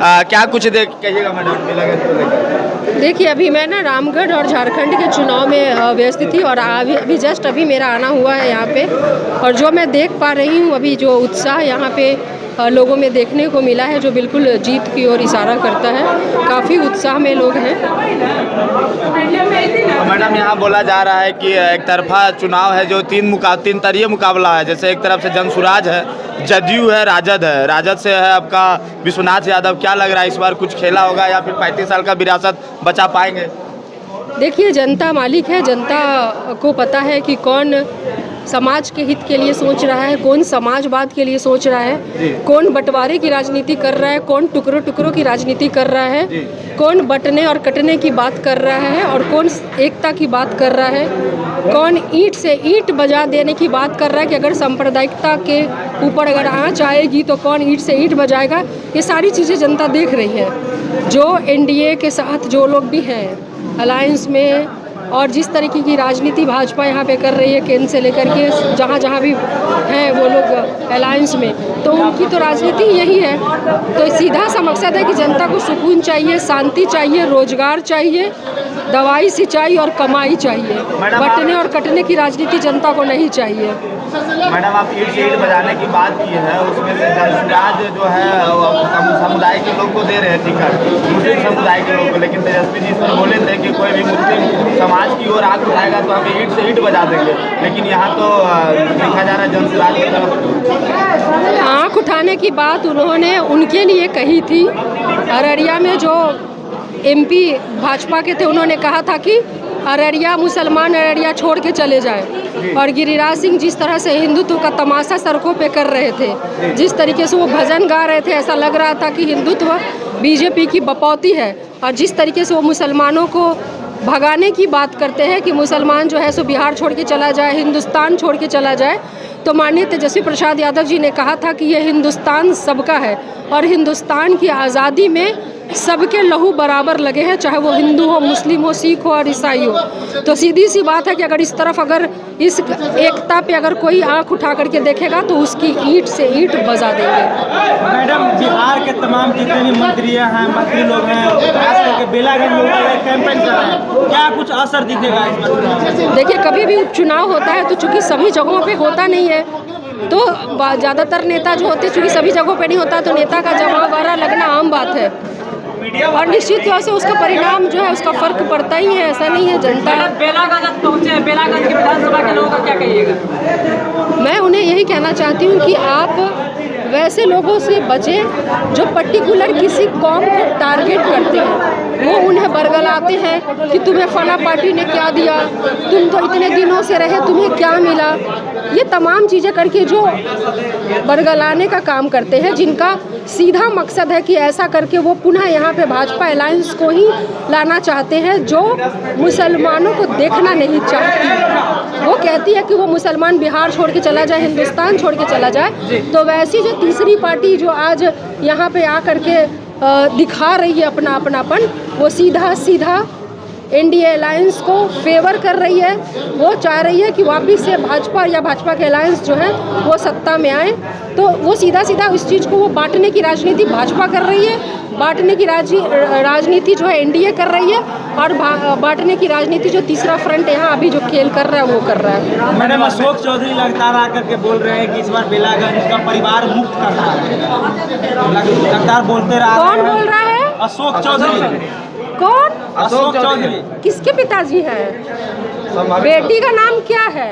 क्या कुछ कहिएगा मैडम बेलागंज को लेकर? देखिए, अभी मैं ना रामगढ़ और झारखंड के चुनाव में व्यस्त थी और अभी जस्ट अभी मेरा आना हुआ है यहाँ पे। और जो मैं देख पा रही हूँ अभी, जो उत्साह यहाँ पे लोगों में देखने को मिला है, जो बिल्कुल जीत की ओर इशारा करता है। काफ़ी उत्साह में लोग हैं। मैडम, यहाँ बोला जा रहा है कि एक तरफा चुनाव है, जो तीन तरीय मुकाबला है। जैसे एक तरफ से जनसुराज है, जदयू है, राजद से है आपका विश्वनाथ यादव। क्या लग रहा है, इस बार कुछ खेला होगा या फिर 35 साल का विरासत बचा पाएंगे? देखिए, जनता मालिक है। जनता को पता है कि कौन समाज के हित के लिए सोच रहा है, कौन समाजवाद के लिए सोच रहा है, कौन बंटवारे की राजनीति कर रहा है, कौन टुकड़ों टुकड़ों की राजनीति कर रहा है, कौन बंटने और कटने की बात कर रहा है और कौन एकता की बात कर रहा है, कौन ईंट से ईंट बजा देने की बात कर रहा है कि अगर सांप्रदायिकता के ऊपर अगर आँच आएगी तो कौन ईंट से ईंट बजाएगा। ये सारी चीज़ें जनता देख रही है। जो एनडीए के साथ जो लोग भी हैं अलायंस में, और जिस तरीके की राजनीति भाजपा यहाँ पे कर रही है, केंद्र से लेकर के जहाँ भी हैं वो लोग अलायंस में, तो उनकी तो राजनीति यही है। तो सीधा सा मकसद है कि जनता को सुकून चाहिए, शांति चाहिए, रोजगार चाहिए, दवाई, सिंचाई और कमाई चाहिए। बंटने और कटने की राजनीति जनता को नहीं चाहिए। मैडम, आप ईंट से ईंट बजाने की बात की है, उसमें से जनसुराज जो है समुदाय के लोग को दे रहे हैं टिकट, मुस्लिम समुदाय के लोग को। लेकिन तेजस्वी जी इसमें बोले थे कि कोई भी मुस्लिम समाज की ओर आग उठाएगा तो हमें ईंट से ईंट बजा देंगे। लेकिन यहाँ तो देखा जा रहा है जनसुराज की तरफ आँख उठाने की बात उन्होंने उनके लिए कही थी। अररिया में जो एमपी भाजपा के थे, उन्होंने कहा था कि अररिया मुसलमान अररिया छोड़ के चले जाए। और गिरिराज सिंह जिस तरह से हिंदुत्व का तमाशा सड़कों पे कर रहे थे, जिस तरीके से वो भजन गा रहे थे, ऐसा लग रहा था कि हिंदुत्व बीजेपी की बपौती है। और जिस तरीके से वो मुसलमानों को भगाने की बात करते हैं कि मुसलमान जो है सो बिहार छोड़ के चला जाए, हिंदुस्तान छोड़ के चला जाए, तो माननीय तेजस्वी प्रसाद यादव जी ने कहा था कि यह हिंदुस्तान सबका है और हिंदुस्तान की आज़ादी में सबके लहू बराबर लगे हैं, चाहे वो हिंदू हो, मुस्लिम हो, सिख हो और ईसाई हो। तो सीधी सी बात है कि अगर इस तरफ अगर इस एकता पे अगर कोई आंख उठा करके देखेगा तो उसकी ईंट से ईंट बजा देंगे। मैडम, बिहार के तमाम जितने भी मंत्री हैं, मंत्री लोग हैं, खास करके बेलागंज लोग कैंपेन कर रहे हैं, क्या कुछ असर दिखेगा इस बार? देखिए, कभी भी उपचुनाव होता है तो चूँकि सभी जगहों पे होता नहीं है, तो ज़्यादातर नेता जो होते हैं चूँकि सभी जगहों पे नहीं होता, तो नेता का जमावड़ा लगना आम बात है। और निश्चित तौर से उसका परिणाम जो है उसका फर्क पड़ता ही है, ऐसा नहीं है। जनता बेलागंज पहुँचे, बेलागंज के विधानसभा के लोगों का क्या कहिएगा? मैं उन्हें यही कहना चाहती हूँ कि आप वैसे लोगों से बचें जो पर्टिकुलर किसी कौम को टारगेट करते हैं। वो उन्हें बरगलाते हैं कि तुम्हें फला पार्टी ने क्या दिया, तुम तो इतने दिनों से रहे, तुम्हें क्या मिला। ये तमाम चीज़ें करके जो बरगलाने का काम करते हैं, जिनका सीधा मकसद है कि ऐसा करके वो पुनः यहाँ पे भाजपा अलायंस को ही लाना चाहते हैं, जो मुसलमानों को देखना नहीं चाहती। वो कहती है कि वो मुसलमान बिहार छोड़ के चला जाए, हिंदुस्तान छोड़ के चला जाए। तो वैसी जो तीसरी पार्टी जो आज यहाँ पे आकर के दिखा रही है अपना अपनापन, वो सीधा एनडीए अलायंस को फेवर कर रही है। वो चाह रही है कि वापस से भाजपा या भाजपा के अलायंस जो है वो सत्ता में आए। तो वो सीधा इस चीज़ को वो बांटने की राजनीति भाजपा कर रही है, बांटने की राजनीति जो है एनडीए कर रही है, और बांटने की राजनीति जो तीसरा फ्रंट यहाँ अभी जो खेल कर रहा है वो कर रहा है। मैडम, अशोक चौधरी लगातार आकर के बोल रहे हैं कि इस बार बेलागंज का परिवार मुक्त करना है, लगातार बोलते रहा। कौन बोल रहा है? अशोक चौधरी। कौन? अशोक चौधरी किसके पिताजी हैं? बेटी का नाम क्या है?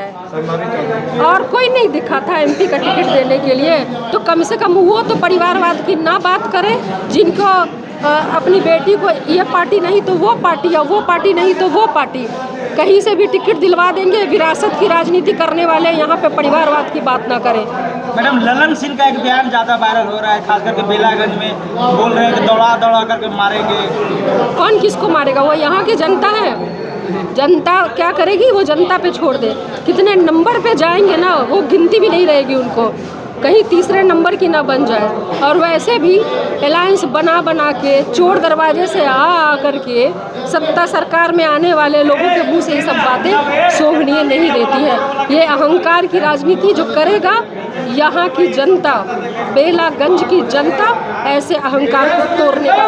और कोई नहीं दिखा था एमपी का टिकट देने के लिए, तो कम से कम वो तो परिवारवाद की ना बात करें। जिनको अपनी बेटी को ये पार्टी नहीं तो वो पार्टी, या वो पार्टी नहीं तो वो पार्टी, कहीं से भी टिकट दिलवा देंगे। विरासत की राजनीति करने वाले यहाँ पे परिवारवाद की बात ना करें। मैडम, ललन सिंह का एक बयान ज़्यादा वायरल हो रहा है, खास करके बेलागंज में बोल रहे हैं कि दौड़ा करके मारेंगे। कौन किसको मारेगा? वो यहाँ की जनता है। जनता क्या करेगी वो जनता पे छोड़ दे। कितने नंबर पे जाएंगे ना, वो गिनती भी नहीं रहेगी उनको। कहीं तीसरे नंबर की ना बन जाए। और वैसे भी अलायंस बना बना के चोर दरवाजे से आ करके सत्ता सरकार में आने वाले लोगों के मुंह से ये सब बातें शोभनीय नहीं देती है। ये अहंकार की राजनीति जो करेगा, यहाँ की जनता, बेलागंज की जनता ऐसे अहंकार को तोड़ने का